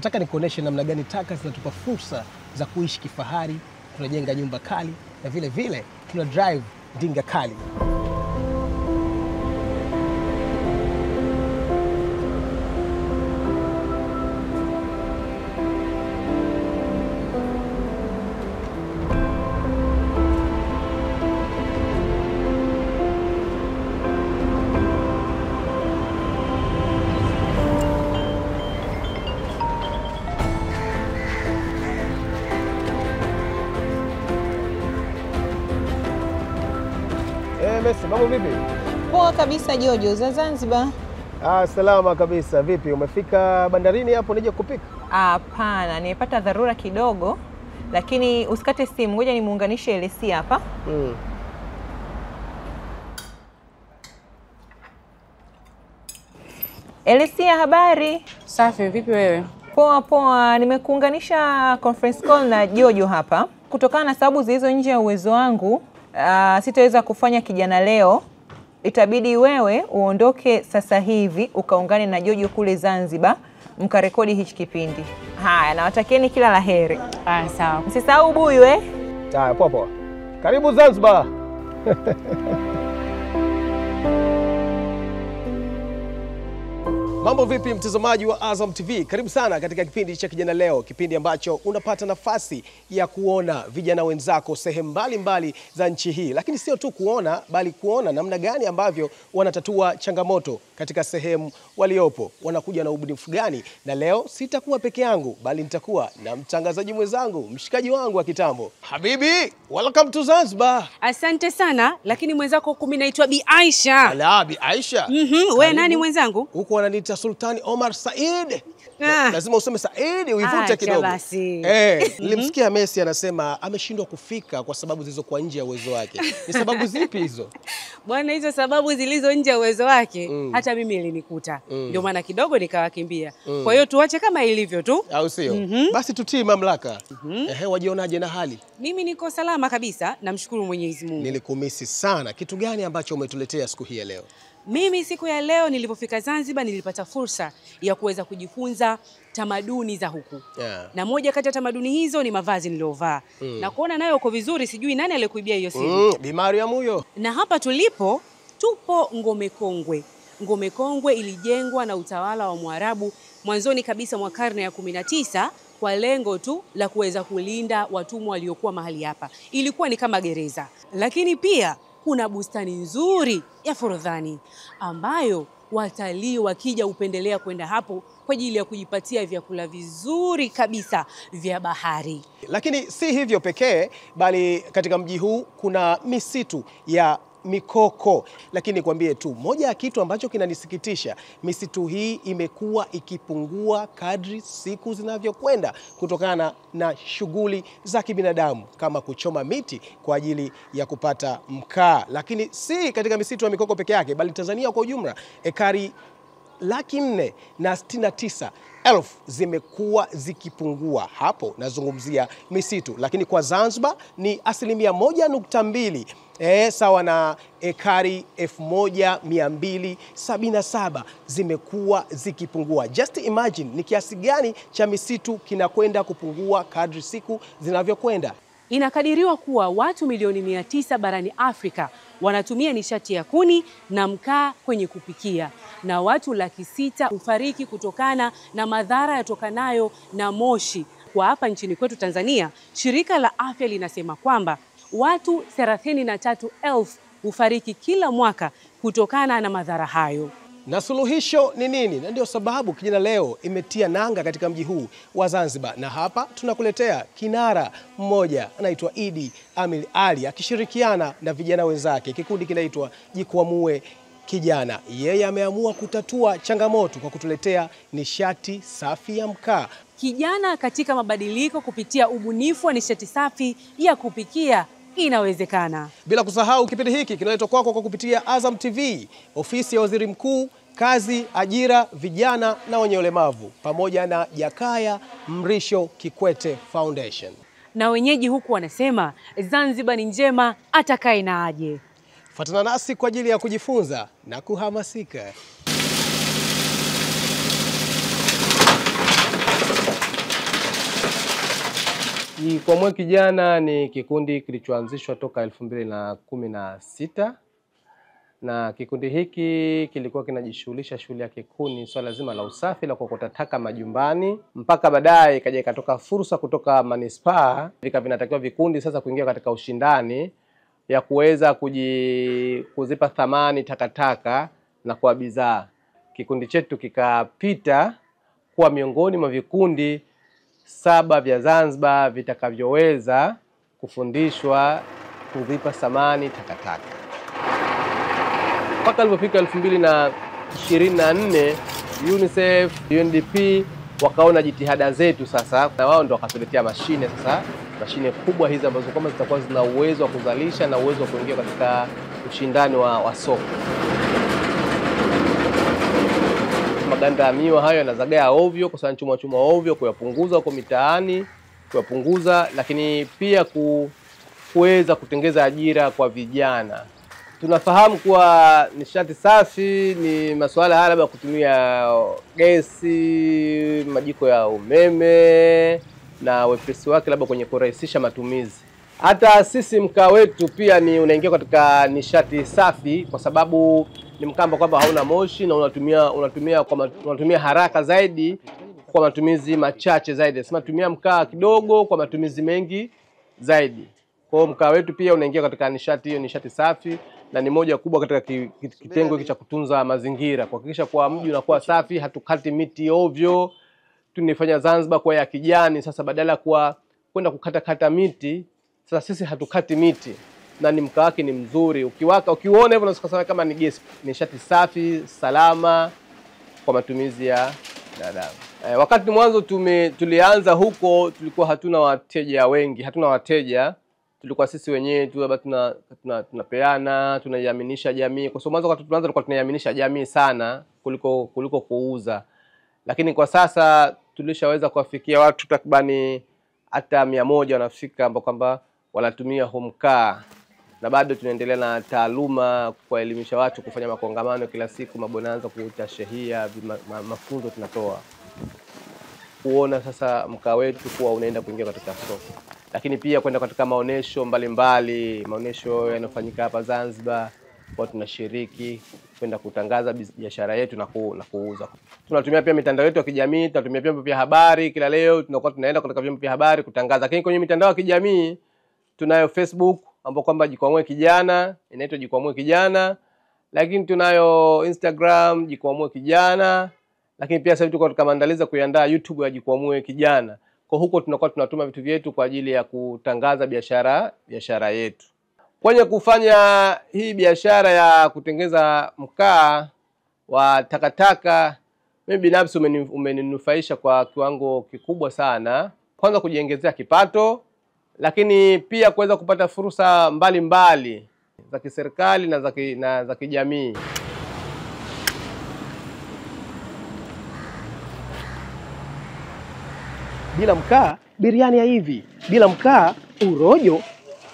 Nataka nikuoneshe namna gani taka zinatupa fursa za kuishi kifahari, tunajenga nyumba kali na vile vile tuna drive ndinga kali. Messi, mambo vipi? Poa kabisa Jojo, za Zanzibar. Salama kabisa. Vipi, umefika bandarini hapo nije kupika? Hapana, nimepata dharura kidogo, lakini usikate simu, ngoja nimuunganishe Elesia hapa. Elesia, habari? Safi, vipi wewe? Poa poa, nimekuunganisha conference call na Jojo hapa. Kutokana na sababu zilizo nje ya uwezo wangu, sitaweza kufanya kijana leo. Itabidi wewe uondoke sasa hivi ukaungane na Jojo kule Zanzibar mkarekodi hichi kipindi. Haya, nawatakieni kila laheri. Sawa. Msisahau buyu Haya, poa poa. Karibu Zanzibar. Mambo vipi mtazamaji wa Azam TV? Karibu sana katika kipindi cha Kijana Leo, kipindi ambacho unapata nafasi ya kuona vijana wenzako sehemu mbalimbali za nchi hii. Lakini sio tu kuona, bali kuona namna gani ambavyo wanatatua changamoto katika sehemu waliopo. Wanakuja na ubunifu gani? Na leo sitakuwa peke yangu, bali nitakuwa na mtangazaji mwenzangu, mshikaji wangu wa kitambo. Habibi, welcome to Zanzibar. Asante sana, lakini mwenzako mimi naitwa Bi Aisha. Ala, Bi Aisha. Wewe nani mwenzangu? Huko wananiita Sultani Omar Said. Lazima useme Said uivute kidogo. Nilimsikia Messi anasema ameshindwa kufika kwa sababu zilizokuwa nje ya uwezo wake. Ni sababu zipi hizo? Bwana, hizo sababu zilizo nje ya uwezo wake hata mimi ilinikuta. Ndio maana kidogo nikawakimbia. Kwa hiyo tuache kama ilivyo tu. Au sio? Basi tutii mamlaka. Wajionaje na hali? Mimi niko salama kabisa, namshukuru Mwenyezi Mungu. Nilikumisi sana. Kitu gani ambacho umetuletea siku hii ya leo? Mimi siku ya leo nilipofika Zanzibar nilipata fursa ya kuweza kujifunza tamaduni za huku. Na moja kati ya tamaduni hizo ni mavazi niliovaa. Na kuona nayo uko vizuri, sijui nani aliyekuibia hiyo siri. Bi Mariam huyo. Na hapa tulipo tupo Ngome Kongwe. Ngome Kongwe ilijengwa na utawala wa Mwarabu mwanzoni kabisa mwa karne ya 19 kwa lengo tu la kuweza kulinda watumwa waliokuwa mahali hapa. Ilikuwa ni kama gereza. Lakini pia kuna bustani nzuri ya Forodhani ambayo watalii wakija upendelea kwenda hapo kwa ajili ya kujipatia vyakula vizuri kabisa vya bahari. Lakini si hivyo pekee, bali katika mji huu kuna misitu ya mikoko. Lakini nikwambie tu, moja ya kitu ambacho kinanisikitisha, misitu hii imekuwa ikipungua kadri siku zinavyokwenda kutokana na shughuli za kibinadamu kama kuchoma miti kwa ajili ya kupata mkaa. Lakini si katika misitu ya mikoko peke yake, bali Tanzania kwa ujumla, ekari 469,000 zimekuwa zikipungua. Hapo nazungumzia misitu. Lakini kwa Zanzibar ni 1.2%. Sawa na ekari 1277 zimekuwa zikipungua. Just imagine ni kiasi gani cha misitu kinakwenda kupungua kadri siku zinavyokwenda. Inakadiriwa kuwa watu milioni 900 barani Afrika wanatumia nishati ya kuni na mkaa kwenye kupikia, na watu 600,000 hufariki kutokana na madhara yatokanayo na moshi. Kwa hapa nchini kwetu Tanzania, shirika la afya linasema kwamba watu 33,000 hufariki kila mwaka kutokana na madhara hayo. Na suluhisho ni nini? Na ndio sababu Kijana Leo imetia nanga katika mji huu wa Zanzibar. Na hapa tunakuletea kinara mmoja anaitwa Idi Amil Ali akishirikiana na vijana wenzake. Kikundi kinaitwa Jikwamue Kijana. Yeye ameamua kutatua changamoto kwa kutuletea nishati safi ya mkaa. Kijana katika mabadiliko kupitia ubunifu wa nishati safi ya kupikia inawezekana. Bila kusahau kipindi hiki kinaletwa kwako kwa kupitia Azam TV, ofisi ya Waziri Mkuu, kazi, ajira, vijana na wenye ulemavu, pamoja na Jakaya Mrisho Kikwete Foundation. Na wenyeji huku wanasema Zanzibar ni njema atakaye na aje. Fuatana nasi kwa ajili ya kujifunza na kuhamasika. Jikwamue Kijana ni kikundi kilichoanzishwa toka 2016 na kikundi hiki kilikuwa kinajishughulisha shughuli yake kuu ni swala zima la usafi la kuokota taka majumbani, mpaka baadaye ikaja ikatoka fursa kutoka manispaa vinatakiwa vikundi sasa kuingia katika ushindani ya kuweza kuzipa thamani takataka na kwa bidhaa. Kikundi chetu kikapita kuwa miongoni mwa vikundi 7 vya Zanzibar vitakavyoweza kufundishwa kuzipa thamani takataka. Mpaka ilipofika 2024 UNICEF, UNDP wakaona jitihada zetu sasa, na wao ndio wakatuletea mashine sasa, mashine kubwa hizi ambazo kama zitakuwa zina uwezo wa kuzalisha na uwezo wa kuingia katika ushindani wa soko. Maganda ya miwa hayo yanazagaa ovyo, kwa sababu chuma ovyo, kuyapunguza huko mitaani, kuyapunguza, lakini pia kuweza kutengeza ajira kwa vijana. Tunafahamu kuwa nishati safi ni masuala haya labda kutumia gesi, majiko ya umeme na wepesi wake labda kwenye kurahisisha matumizi. Hata sisi mkaa wetu pia ni unaingia katika nishati safi kwa sababu ni mkaa kwamba hauna moshi na unatumia haraka zaidi kwa matumizi machache zaidi. Sema tumia mkaa kidogo kwa matumizi mengi zaidi. Kwa hiyo mkaa wetu pia unaingia katika nishati hiyo, nishati safi, na ni moja kubwa katika kitengo hiki cha kutunza mazingira, kuhakikisha kwa mji unakuwa safi, hatukati miti ovyo. Tunifanya Zanzibar kwa ya kijani, sasa badala kwa kwenda kukata miti, sasa sisi hatukati miti na ni mkaa wake ni mzuri. Ukiuona hivyo unasema kama ni gesi, nishati safi, salama kwa matumizi ya binadamu. Wakati mwanzo tulianza huko tulikuwa hatuna wateja wengi, tulikuwa sisi wenyewe tu labda tunapeana, tunaiaminisha jamii. Kwa sababu mwanzo wakati tunaanza tulikuwa tunaiaminisha jamii sana kuliko kuuza. Lakini kwa sasa tulishaweza kuwafikia watu takribani hata 100 wanafika ambao kwamba wanatumia mkaa. Na bado tunaendelea na taaluma kuelimisha watu, kufanya makongamano kila siku, mabonanza, kuita shehia, mafunzo tunatoa. Kuona sasa mkaa wetu kuwa unaenda kuingia katika soko. Lakini pia kwenda katika maonesho mbalimbali, maonesho yanayofanyika hapa Zanzibar, kwa tunashiriki kwenda kutangaza biashara yetu na kuuza. Tunatumia pia mitandao yetu ya kijamii, tunatumia vyombo vya habari. Kila leo tunakuwa tunaenda katika vyombo vya habari kutangaza. Lakini kwenye mitandao ya kijamii tunayo Facebook ambapo kwamba Jikwamue Kijana, inaitwa Jikwamue Kijana. Lakini tunayo Instagram Jikwamue Kijana. Lakini pia sasa tuko katika maandalizi ya kuiandaa YouTube ya Jikwamue Kijana. Kwa huko tunakuwa tunatuma vitu vyetu kwa ajili ya kutangaza biashara yetu. Kwenye kufanya hii biashara ya kutengeza mkaa wa takataka, mimi binafsi umeninufaisha kwa kiwango kikubwa sana. Kwanza kujiongezea kipato, lakini pia kuweza kupata fursa mbalimbali za kiserikali na za kijamii. Bila mkaa biriani ya hivi, bila mkaa urojo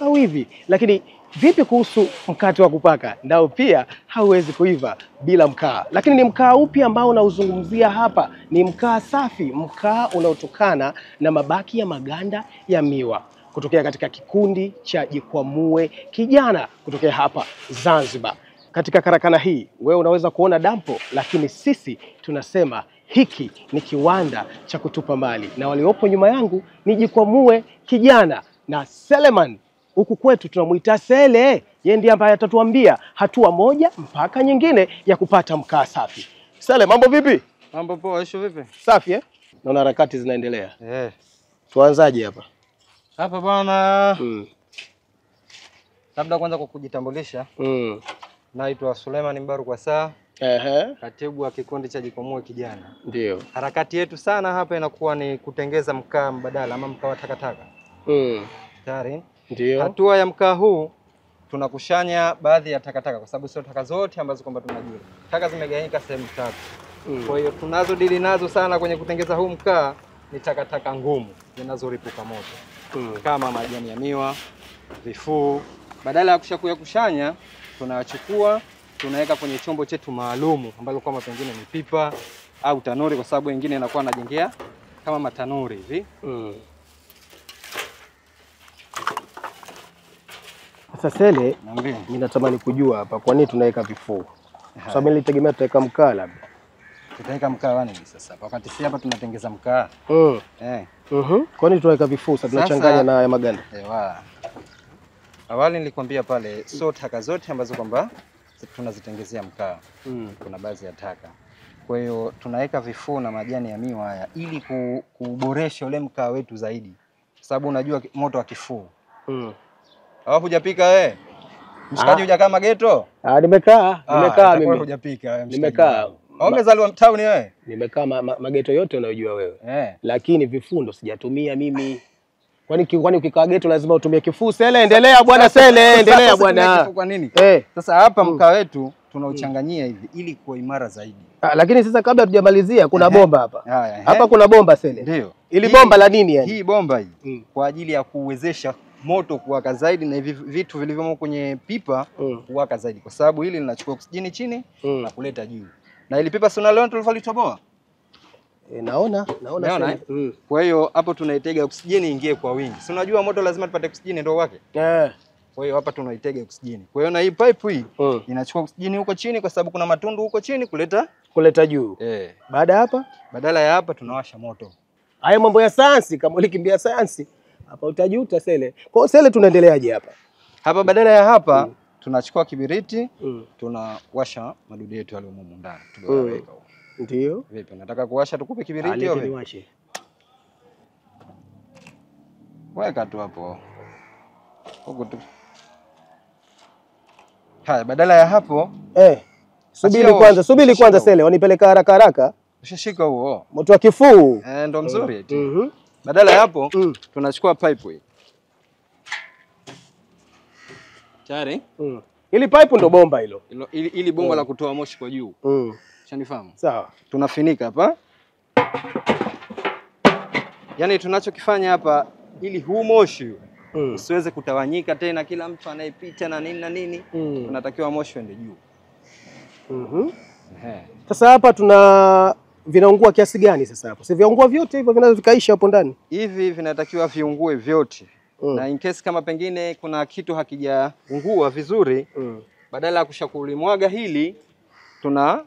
au hivi. Lakini vipi kuhusu mkate wa kupaka? Ndio pia hauwezi kuiva bila mkaa. Lakini ni mkaa upi ambao unauzungumzia hapa? Ni mkaa safi, mkaa unaotokana na mabaki ya maganda ya miwa, kutokea katika kikundi cha Jikwamue Kijana kutokea hapa Zanzibar. Katika karakana hii wewe unaweza kuona dampo, lakini sisi tunasema hiki ni kiwanda cha kutupa mali, na waliopo nyuma yangu ni Jikwamue Kijana na Seleman. Huku kwetu tunamuita Sele, yeye ndiye ambaye atatuambia hatua moja mpaka nyingine ya kupata mkaa safi. Sele, mambo vipi? Mambo poa, isho vipi? Safi Naona harakati zinaendelea. Tuanzaje hapa? Hapa bwana. Labda kwanza kwa kujitambulisha. Naitwa Suleiman Mbaru kwa saa. Katibu wa kikundi cha Jikwamue Kijana. Ndio. Harakati yetu sana hapa inakuwa ni kutengeza mkaa mbadala ama mkaa wa takataka. Tayari. Ndio. Hatua ya mkaa huu tunakushanya baadhi ya takataka, kwa sababu sio taka zote ambazo kwamba tunajua. Taka zimegawanyika sehemu 3. Kwa hiyo tunazo dili nazo sana kwenye kutengeza huu mkaa ni takataka ngumu zinazoripuka moto. Kama majani ya miwa, vifuu. Badala ya kushanya tunachukua, tunaweka kwenye chombo chetu maalumu ambalo kama pengine ni pipa au tanuri, kwa sababu wengine inakuwa anajengea kama matanuri hivi. Sasa Sele, Niambie. mimi natamani kujua hapa kwa nini tunaweka vifuu? Kwa sababu nilitegemea tutaweka mkaa labda. Tutaweka mkaa wani sasa. Wakati si hapa tunatengeza mkaa. Eh. Kwa nini tunaweka vifuu sasa tunachanganya na haya maganda? Ewa. Awali nilikwambia pale sio taka zote ambazo kwamba tunazitengezea mkaa. Kuna baadhi ya taka. Kwa hiyo tunaweka vifuu na majani ya miwa haya ili kuboresha ule mkaa wetu zaidi. Sababu unajua moto wa kifuu. Au hujapika wewe? Mshikaji hujakaa mageto? Nimekaa mimi. Hujapika wewe mshikaji. Nimekaa. Au umezaliwa town wewe? Nimekaa mageto yote unayojua wewe. Eh. Lakini vifundo sijatumia mimi. Kwani ukikaa geto lazima utumie kifuu? Sele, endelea bwana Sele, endelea bwana. Kwa nini? Eh. Sasa hapa mkaa wetu tunauchanganyia hivi ili kuwa imara zaidi. Lakini sasa kabla tujamalizia kuna bomba hapa. Haya. Hapa kuna bomba Sele. Ndio. Ili bomba la nini yani? Hii bomba hii kwa ajili ya kuwezesha moto kuwaka zaidi na hivi vitu vilivyomo kwenye pipa kuwaka zaidi, kwa sababu hili linachukua oksijeni chini na kuleta juu. Na ili pipa sio leo tulifalitoboa. Naona Sele. Kwa hiyo hapo tunaitega oksijeni ingie kwa wingi. Si unajua moto lazima tupate oksijeni ndio wake. Kwa hiyo hapa tunaitega oksijeni. Kwa hiyo na hii pipe hii inachukua oksijeni huko chini kwa sababu kuna matundu huko chini kuleta juu. Baada hapa, badala ya hapa tunawasha moto. Haya mambo ya sayansi, kama ulikimbia sayansi hapa utajuta Sele. Kwa hiyo Sele tunaendeleaje hapa? Hapa badala ya hapa tunachukua kibiriti, tunawasha madudu yetu yale humo ndani. Tuliyoweka huko. Ndio. Vipi? Nataka kuwasha tukupe kibiriti au vipi? Niwashe. Weka tu hapo. Huko tu. Haya, badala ya hapo subiri kwanza Sele, wanipeleka haraka. Ushashika huo. Moto wa kifuu. Ndo mzuri eti. Badala ya hapo tunachukua pipe hii. Tayari? Ili pipe ndo bomba hilo. Ili bomba la kutoa moshi kwa juu. Ushanifahamu? Sawa. Tunafinika hapa. Yaani tunachokifanya hapa ili huu moshi usiweze kutawanyika tena kila mtu anayepita na nini tunatakiwa moshi uende juu. Sasa hapa vinaungua kiasi gani sasa hapo? Si viungua vyote hivyo vinaweza vikaisha hapo ndani? Hivi vinatakiwa viungue vyote. Na in case kama pengine kuna kitu hakijaungua vizuri, badala ya kushakulimwaga hili tuna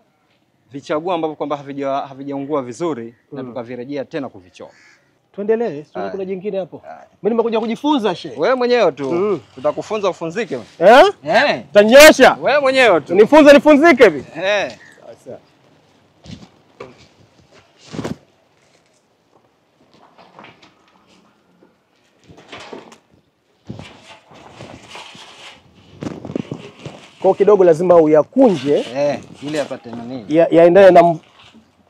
vichagua ambavyo kwamba havijaungua vizuri na tukavirejea tena kuvichoma. Tuendelee, sio kuna jingine hapo. Mimi nimekuja kujifunza shehe. Wewe mwenyewe tu. Tutakufunza ufunzike. Tanyosha. Wewe mwenyewe tu. Nifunzike hivi. Sawa. Kwa kidogo lazima uyakunje ili apate nini? Yaendane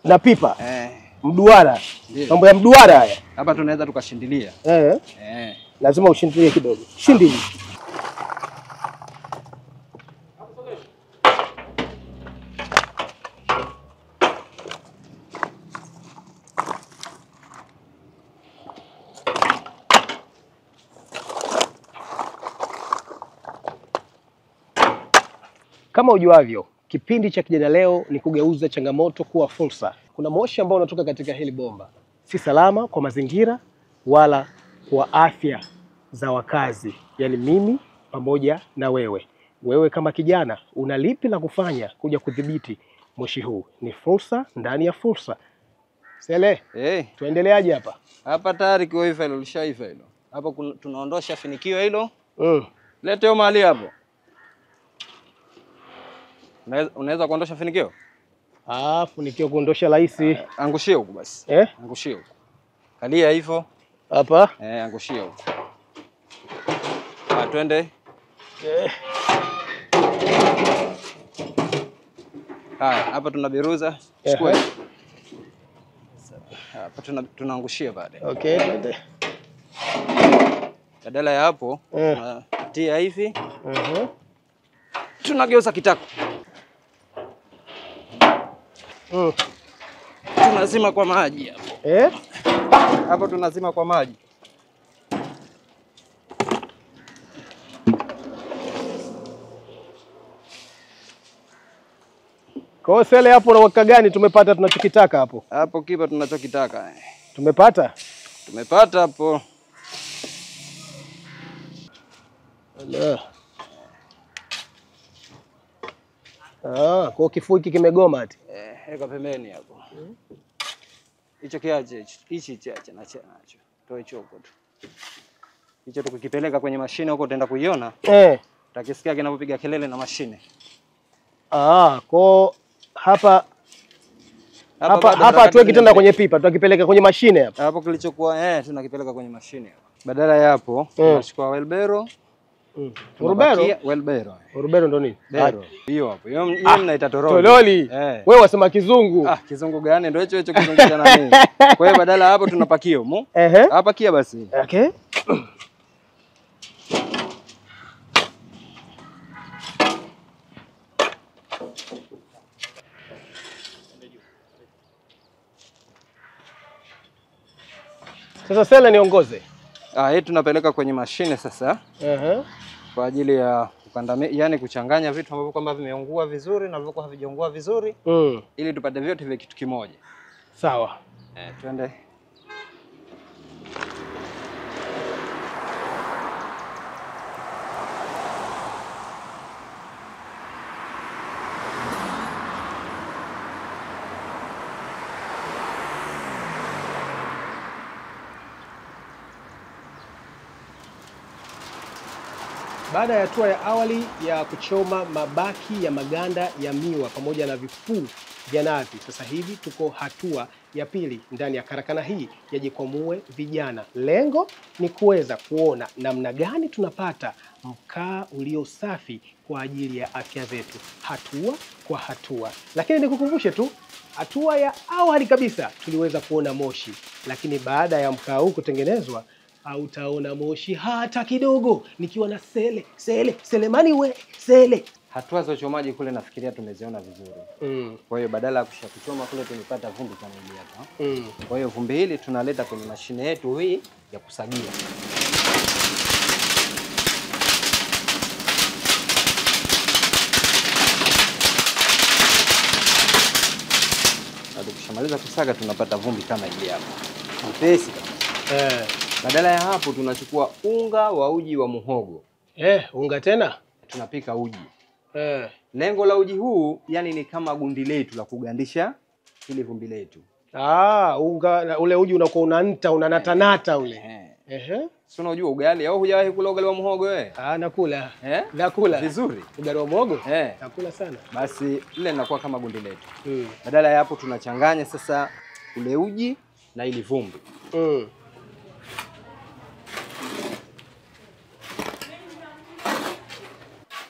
na pipa. Mduara. Mambo ya mduara haya. Hapa tunaweza tukashindilia. Lazima ushindilie kidogo. Shindili. Kama ujuavyo, kipindi cha Kijana Leo ni kugeuza changamoto kuwa fursa. Kuna moshi ambao unatoka katika hili bomba. Si salama kwa mazingira wala kwa afya za wakazi. Yaani mimi pamoja na wewe. Wewe kama kijana una lipi la kufanya kuja kudhibiti moshi huu? Ni fursa ndani ya fursa. Sele, tuendeleaje hapa? Hapa tayari kiwaifa hilo, lishaifa hilo. Hapa tunaondosha finikio hilo. Lete hiyo mahali hapo. Unaweza kuondosha finikio? Finikio kuondosha rahisi. Angushie huko basi. Angushie huko. Kalia hivyo. Hapa? Angushie huko. Twende. Hapa tunabiruza. Chukua. Hapa tunaangushia baadaye. Okay, twende. Badala ya hapo, tunatia hivi. Tunageuza kitako. Tunazima kwa maji hapo. Hapo tunazima kwa maji. Kwa hiyo Sele, hapo unaweka gani? Tumepata tunachokitaka hapo. Hapo kipa tunachokitaka. Tumepata? Tumepata hapo. Kwa kifuu hiki kimegoma ati. Weka pembeni hapo. Hicho kiache, hichi chache na nacho. Toe hicho huko tu. Hicho tukikipeleka kwenye mashine huko utaenda kuiona. Utakisikia kinapopiga kelele na mashine. Kwa hapa hatuweki tena kwenye pipa, tutakipeleka kwenye mashine hapa. Hapo kilichokuwa tunakipeleka kwenye mashine hapa. Badala ya hapo tunachukua wheelbarrow. Wheelbarrow. Wheelbarrow ndo nini? Bero. Hiyo hapo. Hiyo mnaita toroli. Toroli. Wewe wasema kizungu. Kizungu gani? Ndio hicho kizungu cha nani? Kwa hiyo badala hapo tunapakia huko. Hapa kia basi. Okay. Sasa Sele niongoze. Hii tunapeleka kwenye mashine sasa. Kwa ajili ya yani kuchanganya vitu ambavyo kwamba vimeungua vizuri na vilivyokuwa havijaungua vizuri. Ili tupate vyote vya kitu kimoja. Sawa. Twende. Baada ya hatua ya awali ya kuchoma mabaki ya maganda ya miwa pamoja na vifuu vya nazi, sasa hivi tuko hatua ya pili ndani ya karakana hii ya Jikwamue Vijana. Lengo ni kuweza kuona namna gani tunapata mkaa ulio safi kwa ajili ya afya zetu, hatua kwa hatua. Lakini nikukumbushe tu, hatua ya awali kabisa tuliweza kuona moshi, lakini baada ya mkaa huu kutengenezwa hautaona moshi hata kidogo. Nikiwa na Selemani Sele. Hatua za uchomaji kule nafikiria tumeziona vizuri. Kwa hiyo badala ya kuchoma kule tumepata vumbi kama hili hapa. Kwa hiyo vumbi hili tunaleta kwenye mashine yetu hii ya kusagia. Tukishamaliza kusaga tunapata vumbi kama hili hapa. Mpesi kabisa. Badala ya hapo tunachukua unga wa uji wa muhogo. Unga tena? Tunapika uji. Lengo la uji huu yani ni kama gundi letu la kugandisha ile vumbi letu. Unga ule uji unakuwa unanatanata ule. Si unajua ugali au hujawahi kula ugali wa muhogo wewe? Nakula. Nakula. Vizuri. Ugali wa muhogo? Nakula sana. Basi ile linakuwa kama gundi letu. Badala ya hapo tunachanganya sasa ule uji na ile vumbi.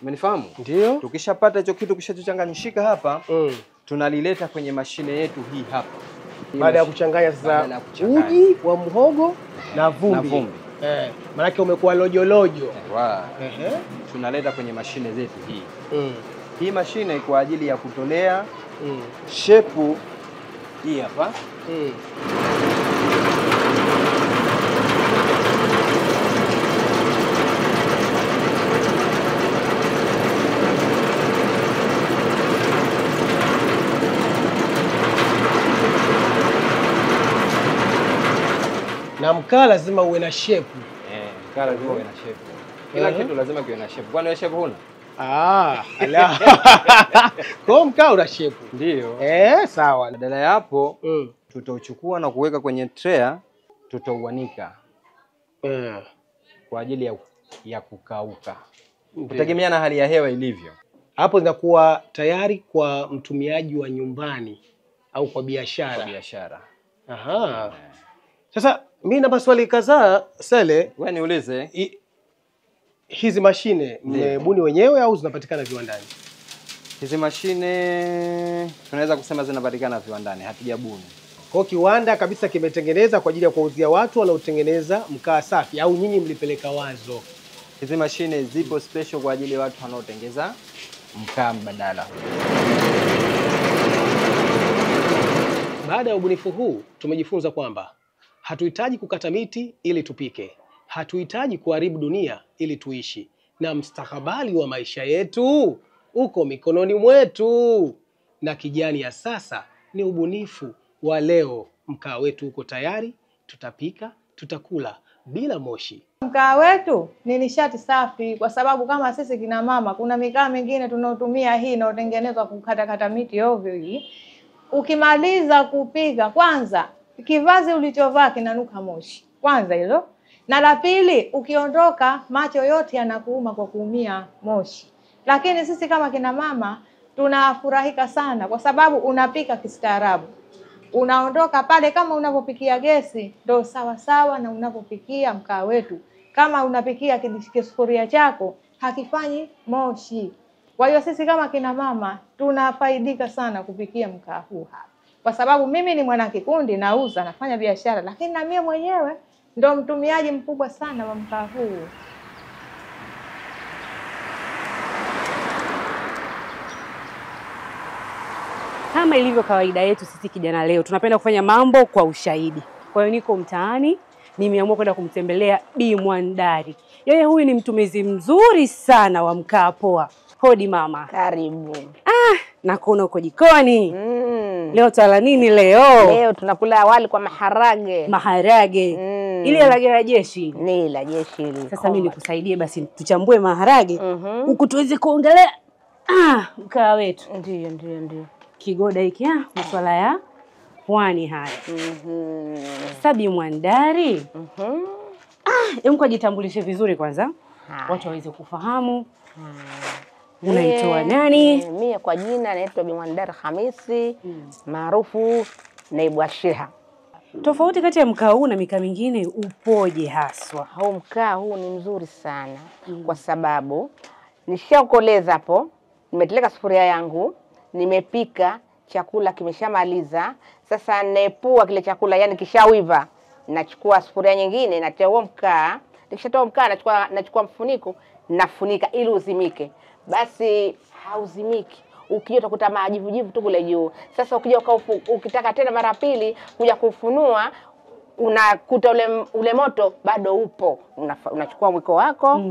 Umenifahamu? Ndio. Tukishapata hicho kitu kishachochanganyishika hapa, tunalileta kwenye mashine yetu hii hapa. Baada ya kuchanganya sasa uji wa muhogo na vumbi. Maana umekuwa lojo. Tunaleta kwenye mashine zetu hii. Hii mashine kwa ajili ya kutolea shepu hii hapa. Na mkaa lazima uwe na shepu. Mkaa lazima uwe na shepu. Kila kitu lazima kiwe na shepu. Kwani wewe shepu huna? Kwa mkaa una shepu. Ndio. Sawa. Badala ya hapo tutauchukua na kuweka kwenye tray, tutauanika. Kwa ajili ya kukauka. Kutegemea na hali ya hewa ilivyo. Hapo zinakuwa tayari kwa mtumiaji wa nyumbani au kwa biashara. Kwa biashara. Sasa mimi na maswali kadhaa Sele. Wewe niulize. Hizi mashine mmebuni wenyewe au zinapatikana viwandani? Hizi mashine tunaweza kusema zinapatikana viwandani, hatujabuni. Kwa kiwanda kabisa kimetengeneza kwa ajili ya kuwauzia watu wanaotengeneza mkaa safi, au nyinyi mlipeleka wazo? Hizi mashine zipo special kwa ajili ya watu wanaotengeneza mkaa mbadala. Baada ya ubunifu huu tumejifunza kwamba hatuhitaji kukata miti ili tupike. Hatuhitaji kuharibu dunia ili tuishi. Na mustakabali wa maisha yetu uko mikononi mwetu. Na kijani ya sasa ni ubunifu wa leo. Mkaa wetu uko tayari, tutapika, tutakula. bila moshi. Mkaa wetu ni nishati safi, kwa sababu kama sisi kina mama kuna mikaa mingine tunaotumia hii inayotengenezwa kukatakata miti ovyo hii. Ukimaliza kupika, kwanza kivazi ulichovaa kinanuka moshi. Kwanza hilo. Na la pili, ukiondoka macho yote yanakuuma kwa kuumia moshi. Lakini sisi kama kina mama tunafurahika sana kwa sababu unapika kistaarabu. Unaondoka pale kama unapopikia gesi ndio sawa sawa na unapopikia mkaa wetu. Kama unapikia kisufuria chako hakifanyi moshi. Kwa hiyo sisi kama kina mama tunafaidika sana kupikia mkaa huu hapa. Kwa sababu mimi ni mwanakikundi, nauza, nafanya biashara, lakini na mimi mwenyewe ndio mtumiaji mkubwa sana wa mkaa huu. Kama ilivyo kawaida yetu sisi kijana leo, tunapenda kufanya mambo kwa ushahidi. Kwa hiyo niko mtaani, nimeamua kwenda kumtembelea Bi Mwandari. Yeye huyu ni mtumizi mzuri sana wa mkaa poa. Hodi mama. Karibu. Nakuona uko jikoni. Leo tala nini leo? Leo tunakula wali kwa maharage. Maharage. Ile la jeshi. Ni la jeshi ile. Sasa mimi nikusaidie basi tuchambue maharage. Huku tuweze kuongelea mkaa wetu. Ndio. Kigoda hiki masuala ya pwani haya. Sabi Mwandari. Hebu jitambulishe vizuri kwanza. Watu waweze kufahamu. Unaitwa nani? Mimi kwa jina naitwa Bi Mwandari Hamisi, maarufu Naibu Sheha. Tofauti kati ya mkaa huu na mikaa mingine upoje haswa? Huu mkaa huu ni mzuri sana kwa sababu nishakoleza hapo, nimeteleka sufuria yangu, nimepika, chakula kimeshamaliza. Sasa naepua kile chakula, yani kishawiva, nachukua sufuria nyingine, natia huo mkaa. Nikishatoa mkaa nachukua mfuniko, nafunika ili uzimike. Basi hauzimiki. Ukija utakuta majivujivu tu kule juu. Sasa ukija ukitaka tena mara pili kuja kufunua, unakuta ule moto bado upo. Unachukua mwiko wako,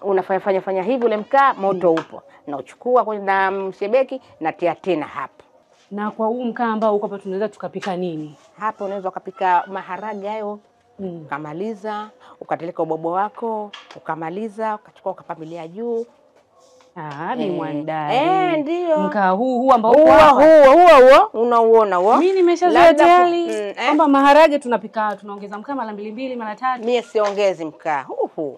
unafanya hivi, ule mkaa moto upo. Na uchukua kwenye mshebeki natia tena hapo. Na kwa huu mkaa ambao uko hapa tunaweza tukapika nini? Hapo unaweza ukapika maharage hayo. Ukamaliza, ukateleka ubobo wako, ukamaliza, ukachukua ukapamilia juu. Bi Mwandari. Ndio. Mkaa huu ambao huo unauona huo. Mimi nimeshazoea tayari kwamba maharage tunaongeza mkaa mara 2 mara 3. Mimi siongezi mkaa.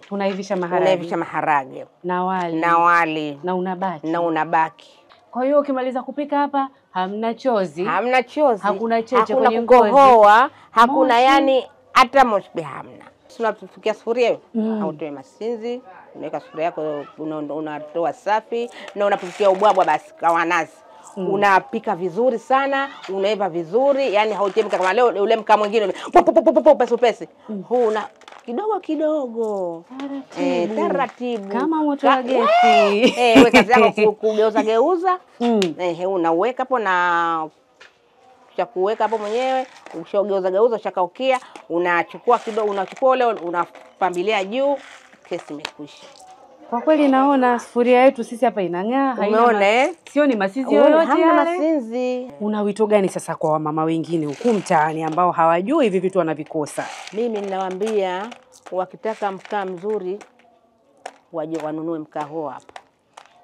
Tunaivisha maharage. Na wali. Na unabaki. Kwa hiyo ukimaliza kupika hapa hamna chozi. Hakuna cheche hakuna kwenye ngozi. Hakuna yani hata moshi hamna. Tunapikia sufuria hautoe masinzi, unaweka sufuria yako, unatoa safi na unapikia ubwabwa basi kwa nazi. Unapika vizuri sana, unaiva vizuri, yani hauchemka kama leo ule mkaa mwingine pesi. Huu una kidogo. Taratibu. Kama moto wa gesi. Weka zako kugeuza. Unaweka hapo na cha kuweka hapo mwenyewe, ukishogeuza ushakaukia, unachukua ule unapambilia juu, kesi imekwisha. Kwa kweli naona sufuria yetu sisi hapa inang'aa, haina sioni masizi yoyote yale. Hamna masinzi. Una wito gani sasa kwa wamama wengine huku mtaani ambao hawajui hivi vitu wanavikosa? Mimi ninawaambia wakitaka mkaa mzuri waje wanunue mkaa huo hapa.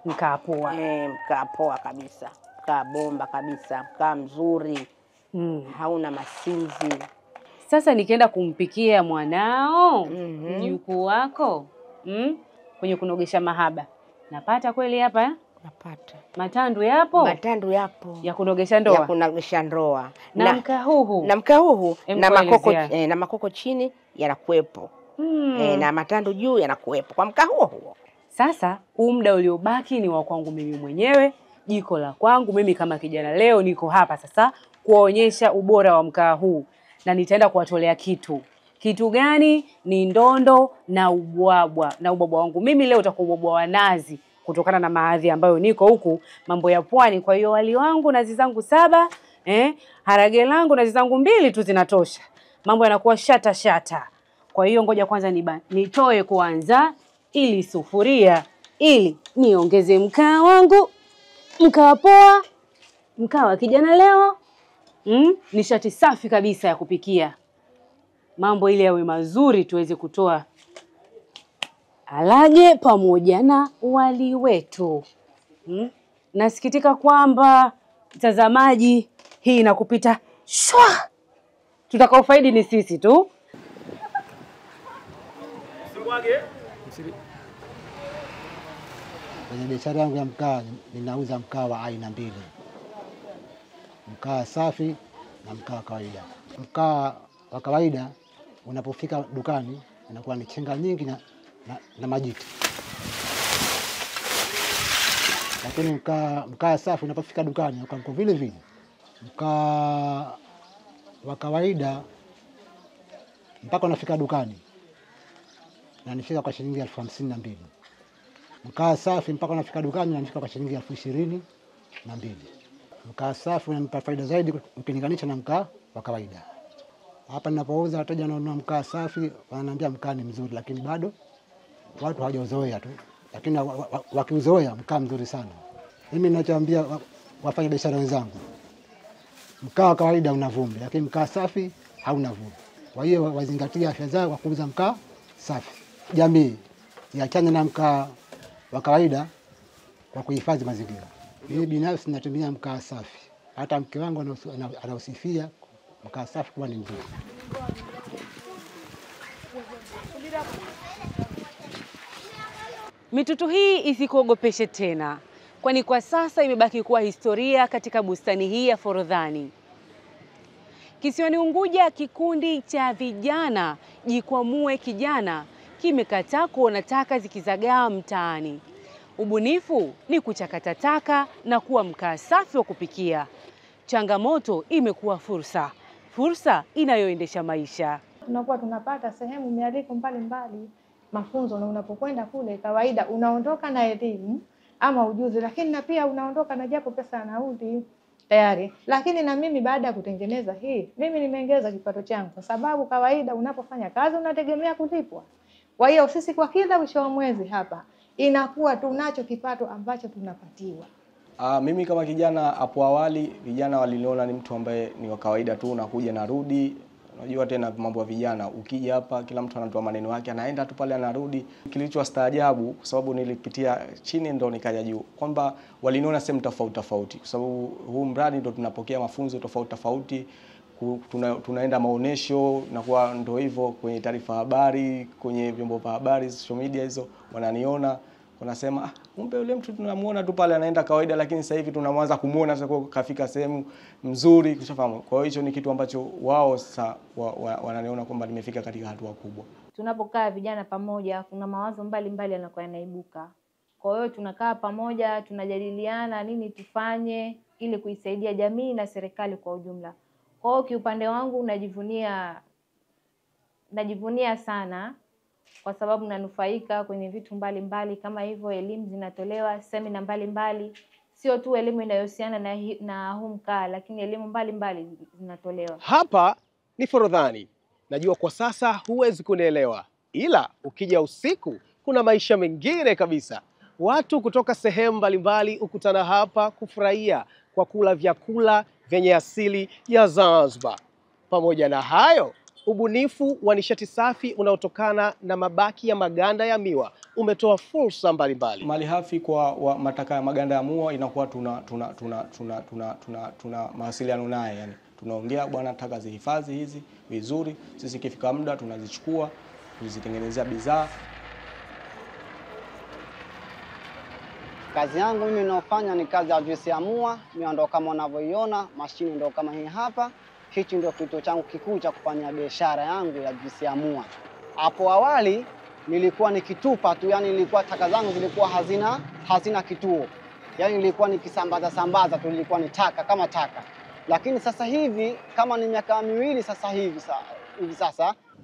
Mkaa poa. Mkaa poa kabisa. Mkaa bomba kabisa, mkaa mzuri. Hauna masinzi. Sasa nikienda kumpikia mwanao, mjukuu wako, kwenye kunogesha mahaba, napata kweli hapa? Napata. Matandu yapo? Matandu yapo. Ya kunogesha ndoa? Ya kunogesha ndoa. Na mkaa huu? Na mkaa huu na makoko chini yanakuepo. Na matandu juu yanakuepo kwa mkaa huo. Sasa huu muda uliobaki ni wa kwangu mimi mwenyewe, jiko la kwangu mimi kama kijana. Leo niko hapa sasa kuonyesha ubora wa mkaa huu, na nitaenda kuwatolea kitu gani? Ni ndondo na ubwabwa. Na ubwabwa wangu mimi leo utakuwa ubwabwa wa nazi, kutokana na maadhi ambayo niko huku mambo ya pwani. Kwa hiyo wali wangu nazi zangu 7, harage langu nazi zangu 2 tu zinatosha. Mambo yanakuwa shata. Kwa hiyo ngoja kwanza nitoe kwanza ili sufuria, ili niongeze mkaa wangu. Mkaa poa, mkaa wa kijana leo. Nishati safi kabisa ya kupikia. mambo ili yawe mazuri tuweze kutoa alage pamoja na wali wetu. Nasikitika kwamba mtazamaji, hii inakupita shwa. Tutakaofaidi ni sisi tu. Kwenye biashara yangu ya mkaa ninauza mkaa wa aina mbili. Mkaa safi na mkaa wa kawaida. Mkaa wa kawaida unapofika dukani unakuwa ni chenga nyingi na majiti. Lakini mkaa safi unapofika dukani unakuwa vile vile. Mkaa wa kawaida mpaka unafika dukani na nifika kwa shilingi 52,000. Mkaa safi mpaka unafika dukani unafika kwa shilingi 22,000. Mkaa safi unanipa faida zaidi ukilinganisha na mkaa wa kawaida. Hapa ninapouza wateja wanaonunua mkaa safi wananiambia mkaa ni mzuri, lakini bado watu hawajauzoea tu. Lakini wakiuzoea mkaa mzuri sana. Mimi ninachoambia wafanya biashara wenzangu, mkaa wa kawaida una vumbi, lakini mkaa safi hauna vumbi. Kwa hiyo wazingatie afya zao kwa kuuza mkaa safi. Jamii iachane na mkaa wa kawaida kwa kuhifadhi mazingira. Mimi binafsi natumia mkaa safi. Hata mke wangu anausifia mkaa safi kuwa ni mzuri. Mitutu hii isikuogopeshe tena, kwani kwa sasa imebaki kuwa historia katika bustani hii ya Forodhani. Kisiwani Unguja, kikundi cha vijana Jikwamue Kijana kimekataa kuona taka zikizagaa mtaani. Ubunifu ni kuchakata taka na kuwa mkaa safi wa kupikia. Changamoto imekuwa fursa, fursa inayoendesha maisha. Tunakuwa tunapata sehemu mialiko mbalimbali mafunzo, na unapokwenda kule kawaida unaondoka na elimu ama ujuzi, lakini na pia unaondoka na japo pesa ya nauli tayari. Lakini na mimi baada ya kutengeneza hii, mimi nimeongeza kipato changu, kwa sababu kawaida unapofanya kazi unategemea kulipwa. Kwa hiyo sisi kwa kila mwisho wa mwezi hapa inakuwa tunacho kipato ambacho tunapatiwa. Mimi kama kijana hapo awali vijana waliniona ni mtu ambaye ni wa kawaida tu, unakuja narudi. Unajua tena mambo ya vijana, ukija hapa kila mtu anatoa maneno yake, anaenda tu pale anarudi. Kilichowastaajabu kwa sababu nilipitia chini ndo nikaja juu, kwamba waliniona sehemu tofauti tofauti, kwa sababu huu mradi ndo tunapokea mafunzo tofauti tofauti, tunaenda maonesho na kwa ndo hivyo kwenye taarifa habari, kwenye vyombo vya habari, social media hizo wananiona. Wanasema kumbe yule mtu tunamuona tu pale anaenda kawaida, lakini sasa hivi tunamwanza kumuona sasa kafika sehemu mzuri, kushafahamu. Kwa hiyo hicho ni kitu ambacho wao sasa wananiona kwamba nimefika katika hatua kubwa. Tunapokaa vijana pamoja, kuna mawazo mbalimbali yanakuwa yanaibuka. Kwa hiyo tunakaa pamoja, tunajadiliana nini tufanye ili kuisaidia jamii na serikali kwa ujumla. Kwa hiyo kiupande wangu najivunia sana, kwa sababu nanufaika kwenye vitu mbalimbali kama hivyo, elimu zinatolewa, semina mbalimbali, sio tu elimu inayohusiana na huu mkaa, lakini elimu mbalimbali zinatolewa. Hapa ni Forodhani. Najua kwa sasa huwezi kunielewa, ila ukija usiku kuna maisha mengine kabisa. Watu kutoka sehemu mbalimbali ukutana hapa kufurahia kwa kula vyakula vyenye asili ya Zanzibar. Pamoja na hayo, ubunifu wa nishati safi unaotokana na mabaki ya maganda ya miwa umetoa fursa mbalimbali. Malighafi kwa mataka ya maganda ya miwa inakuwa tuna mawasiliano naye, yani tunaongea, bwana taka zihifadhi hizi vizuri, sisi kifika muda tunazichukua kuzitengenezea bidhaa. Kazi yangu mimi ninayofanya ni kazi ya juisi ya miwa. Miwa ndio kama unavyoiona, mashine ndio kama hii hapa. Hichi ndio kituo changu kikuu cha kufanya biashara yangu ya juisi ya miwa. Hapo awali nilikuwa nikitupa tu, yani nilikuwa taka zangu zilikuwa hazina kituo. Yani nilikuwa nikisambaza tu, nilikuwa ni taka kama taka. Lakini sasa hivi kama ni miaka miwili sasa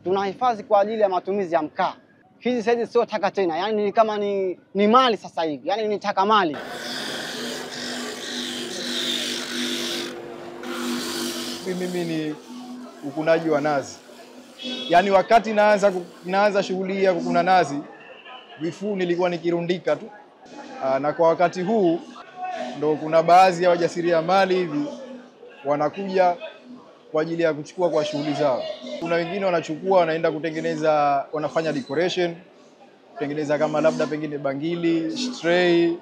tunahifadhi kwa ajili ya matumizi ya mkaa. Hizi sasa sio taka tena, yani ni kama ni mali sasa hivi, yani ni taka mali. Mimi ni ukunaji wa nazi. Yaani wakati naanza shughuli ya kukuna nazi, vifuu nilikuwa nikirundika tu. Na kwa wakati huu ndo kuna baadhi ya wajasiriamali hivi wanakuja kwa ajili ya kuchukua kwa shughuli zao. Kuna wengine wanachukua wanaenda kutengeneza, wanafanya decoration, kutengeneza kama labda pengine bangili, stray.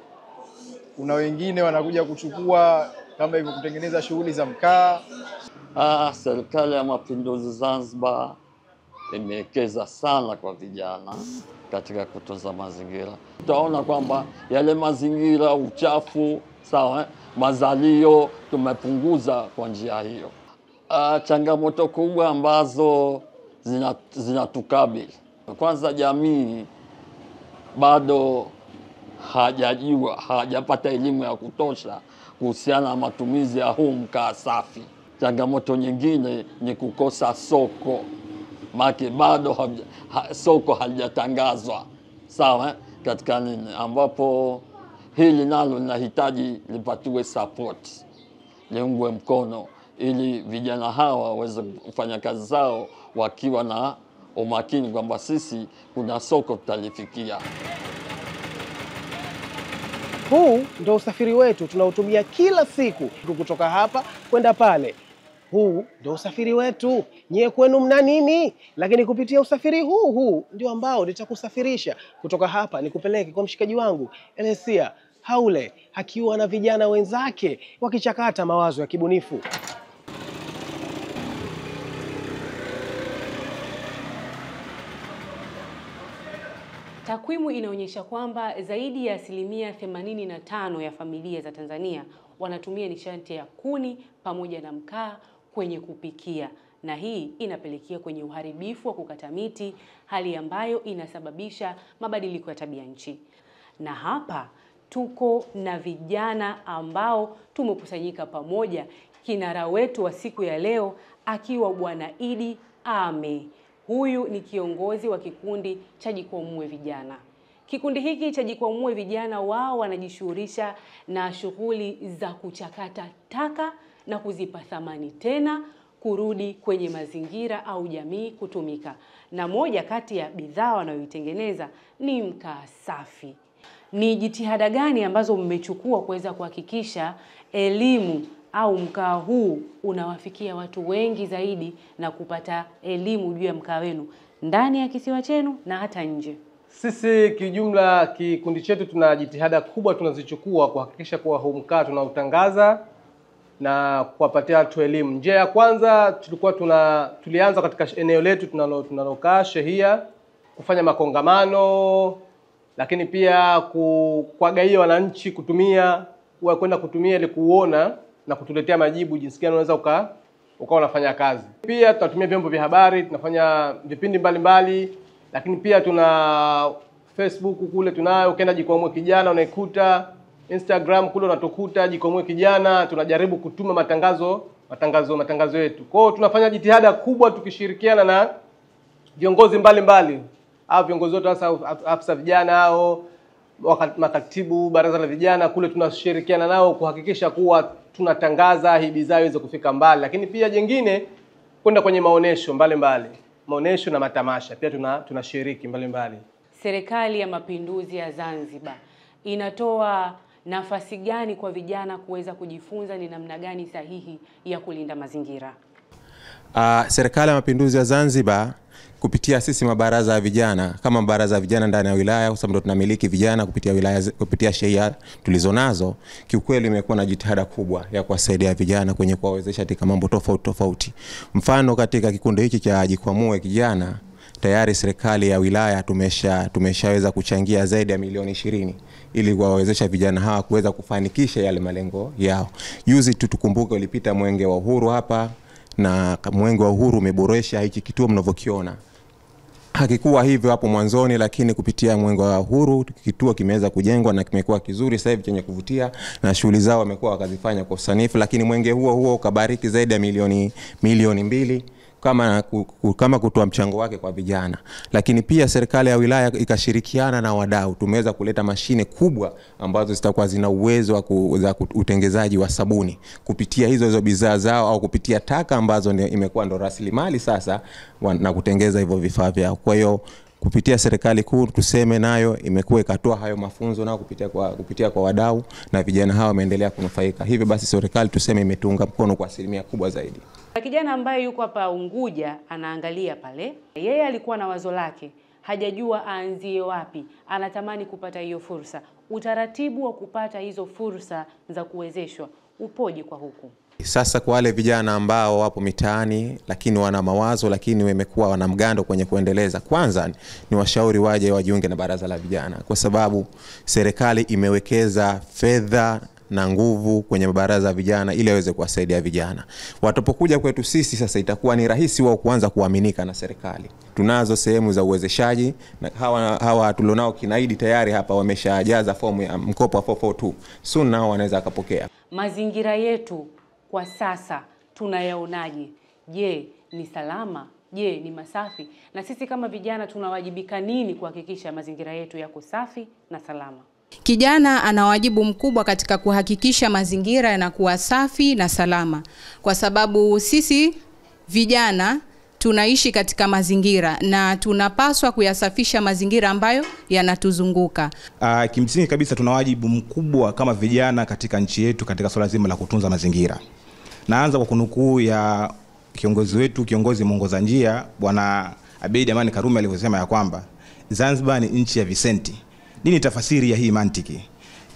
Kuna wengine wanakuja kuchukua kama hivyo kutengeneza shughuli za mkaa. Serikali ya Mapinduzi Zanzibar imewekeza sana kwa vijana katika kutunza mazingira. Utaona kwamba yale mazingira, uchafu, sawa, mazalio tumepunguza kwa njia hiyo. Changamoto kubwa ambazo zinatukabili, kwanza jamii bado hajapata elimu ya kutosha kuhusiana na matumizi ya huu mkaa safi. Changamoto nyingine ni kukosa soko, maana bado soko halijatangazwa, sawa, katika nini, ambapo hili nalo linahitaji lipatiwe support, liungwe mkono ili vijana hawa waweze kufanya kazi zao wakiwa na umakini kwamba sisi kuna soko tutalifikia. Huu ndio usafiri wetu tunaotumia kila siku kutoka hapa kwenda pale. Huu ndio usafiri wetu. Nyie kwenu mna nini? Lakini kupitia usafiri huu ndio ambao nitakusafirisha kutoka hapa nikupeleke kwa mshikaji wangu Elesia Haule, akiwa na vijana wenzake wakichakata mawazo ya kibunifu. Takwimu inaonyesha kwamba zaidi ya 85% ya familia za Tanzania wanatumia nishati ya kuni pamoja na mkaa kwenye kupikia, na hii inapelekea kwenye uharibifu wa kukata miti, hali ambayo inasababisha mabadiliko ya tabia nchi. Na hapa tuko na vijana ambao tumekusanyika pamoja, kinara wetu wa siku ya leo akiwa Bwana Idi Ame. Huyu ni kiongozi wa kikundi cha Jikwamue Vijana. Kikundi hiki cha Jikwamue Vijana, wao wanajishughulisha na shughuli za kuchakata taka na kuzipa thamani tena kurudi kwenye mazingira au jamii kutumika. Na moja kati ya bidhaa wanayoitengeneza ni mkaa safi. Ni jitihada gani ambazo mmechukua kuweza kuhakikisha elimu au mkaa huu unawafikia watu wengi zaidi na kupata elimu juu ya mkaa wenu ndani ya kisiwa chenu na hata nje? Sisi kijumla kikundi chetu tuna jitihada kubwa tunazichukua kuhakikisha kuwa huu mkaa tunautangaza na kuwapatia watu elimu. Njia ya kwanza tulianza katika eneo letu tunalokaa Shehia kufanya makongamano, lakini pia kuwagaia wananchi kwenda kutumia ili kuona na kutuletea majibu jinsi gani unaweza ukawa unafanya kazi. Pia tunatumia vyombo vya habari, tunafanya vipindi mbalimbali, lakini pia tuna Facebook kule tunayo, ukienda Jikwamue Kijana unaikuta, Instagram kule unatukuta Jikwamue Kijana, tunajaribu kutuma matangazo yetu. Kwa hiyo tunafanya jitihada kubwa tukishirikiana na viongozi mbalimbali. Au viongozi wote hasa afisa vijana au makatibu baraza la vijana kule tunashirikiana nao kuhakikisha kuwa tunatangaza hii bidhaa iweze kufika mbali. Lakini pia jingine kwenda kwenye maonesho mbalimbali. Maonesho na matamasha pia tunashiriki mbalimbali. Serikali ya Mapinduzi ya Zanzibar inatoa nafasi gani kwa vijana kuweza kujifunza ni namna gani sahihi ya kulinda mazingira? Serikali ya Mapinduzi ya Zanzibar kupitia sisi mabaraza ya vijana, kama mabaraza ya vijana ndani ya wilaya, kwa sababu tunamiliki vijana kupitia wilaya, kupitia shehia tulizonazo, kiukweli imekuwa na jitihada kubwa ya kuwasaidia vijana kwenye kuwawezesha katika mambo tofauti. Mfano, katika kikundi hiki cha Jikwamue Kijana tayari serikali ya wilaya tumeshaweza kuchangia zaidi ya milioni 20 ili kuwawezesha vijana hawa kuweza kufanikisha yale malengo yao. Juzi tukumbuke ulipita Mwenge wa Uhuru hapa, na Mwenge wa Uhuru umeboresha hiki kituo mnavyokiona. Hakikuwa hivyo hapo mwanzoni, lakini kupitia Mwenge wa Uhuru kituo kimeweza kujengwa na kimekuwa kizuri sasa hivi chenye kuvutia, na shughuli zao wamekuwa wakazifanya kwa usanifu. Lakini mwenge huo ukabariki zaidi ya milioni 2 kama kutoa mchango wake kwa vijana. Lakini pia serikali ya wilaya ikashirikiana na wadau, tumeweza kuleta mashine kubwa ambazo zitakuwa zina uwezo wa utengezaji wa sabuni kupitia hizo bidhaa zao, au kupitia taka ambazo imekuwa ndo rasilimali sasa na kutengeza hivyo vifaa vyao. Kwa hiyo kupitia serikali kuu tuseme nayo imekuwa ikatoa hayo mafunzo nao kupitia kwa wadau, na vijana hawa wameendelea kunufaika. Hivyo basi serikali tuseme imetunga mkono kwa asilimia kubwa zaidi. Kijana ambaye yuko hapa Unguja anaangalia pale, yeye alikuwa na wazo lake, hajajua aanzie wapi, anatamani kupata hiyo fursa. Utaratibu wa kupata hizo fursa za kuwezeshwa upoje kwa huku? Sasa kwa wale vijana ambao wapo mitaani lakini wana mawazo lakini wamekuwa wana mgando kwenye kuendeleza, kwanza ni washauri waje wajiunge na baraza la vijana, kwa sababu serikali imewekeza fedha na nguvu kwenye baraza la vijana ili waweze kuwasaidia vijana. Watapokuja kwetu sisi sasa itakuwa ni rahisi wao kuanza kuaminika na serikali. Tunazo sehemu za uwezeshaji na hawa tulionao kinaidi tayari hapa wameshajaza fomu ya mkopo wa 442. Soon nao wanaweza kupokea. Mazingira yetu kwa sasa tunayaonaje? Je, ni salama? Je, ni masafi? Na sisi kama vijana tunawajibika nini kuhakikisha mazingira yetu yako safi na salama? Kijana ana wajibu mkubwa katika kuhakikisha mazingira yanakuwa safi na salama, kwa sababu sisi vijana tunaishi katika mazingira na tunapaswa kuyasafisha mazingira ambayo yanatuzunguka. Kimsingi kabisa tuna wajibu mkubwa kama vijana katika nchi yetu katika swala zima la kutunza mazingira. Naanza kwa kunukuu ya kiongozi wetu, kiongozi mwongoza njia Bwana Abeid Amani Karume alivyosema ya kwamba Zanzibar ni nchi ya visenti. Nini tafasiri ya hii mantiki?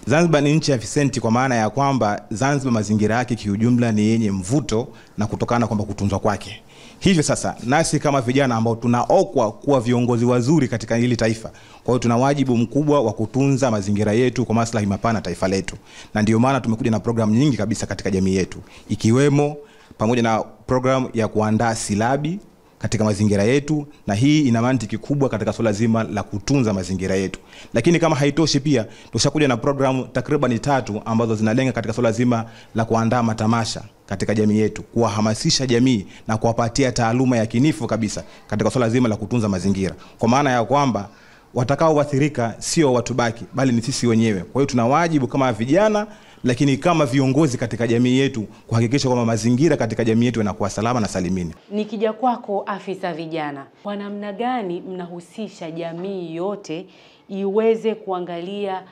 Zanzibar ni nchi ya visenti kwa maana ya kwamba Zanzibar mazingira yake kiujumla ni yenye mvuto na kutokana kwamba kutunzwa kwake. Hivyo sasa nasi kama vijana ambao tunaokwa kuwa viongozi wazuri katika hili taifa, kwa hiyo tuna wajibu mkubwa wa kutunza mazingira yetu kwa maslahi mapana taifa letu. Na ndio maana tumekuja na programu nyingi kabisa katika jamii yetu, ikiwemo pamoja na programu ya kuandaa silabi katika mazingira yetu, na hii ina mantiki kubwa katika swala zima la kutunza mazingira yetu. Lakini kama haitoshi pia tushakuja na programu takriban 3 ambazo zinalenga katika swala zima la kuandaa matamasha katika jamii yetu, kuwahamasisha jamii na kuwapatia taaluma ya kinifu kabisa katika swala zima la kutunza mazingira, kwa maana ya kwamba watakaoathirika sio watu baki bali ni sisi wenyewe. Kwa hiyo tuna wajibu kama vijana lakini kama viongozi katika jamii yetu kuhakikisha kwamba mazingira katika jamii yetu yanakuwa salama na salimini. Nikija kwako afisa vijana, kwa namna gani mnahusisha jamii yote iweze kuangalia